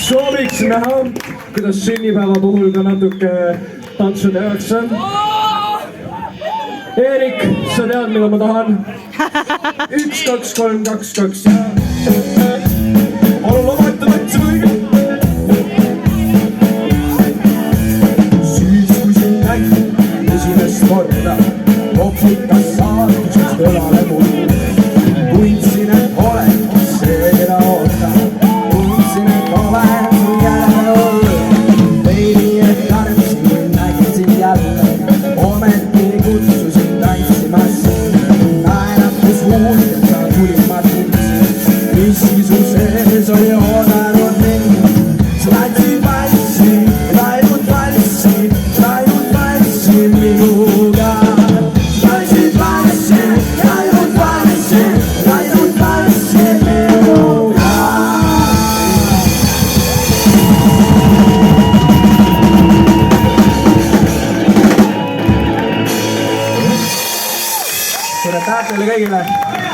Sooviks näha, kuidas sünnipäeva puhul ka natuke tantsu tehakse. Eerik, sa tead, mida ma tahan? 1, 2, 3, 2, 2 ja... Palun lomata võtse võige! Siis kui sind nägin esimest korda, koputas saatusest õlale mul. Tundsin, et olen see, keda ootan. Tundsin, et olen mu jälle olla. Veidi, et karmsin, nägin sind jälle. Ometi kutsusin tantsima sind. Naeratus uus, et sa tulid ma tundsin. Miski su sees oli oodanud mind. Sa tantsid valssi, ainult valssi, ainult valssi minuga. Suure tähed teile kõigile!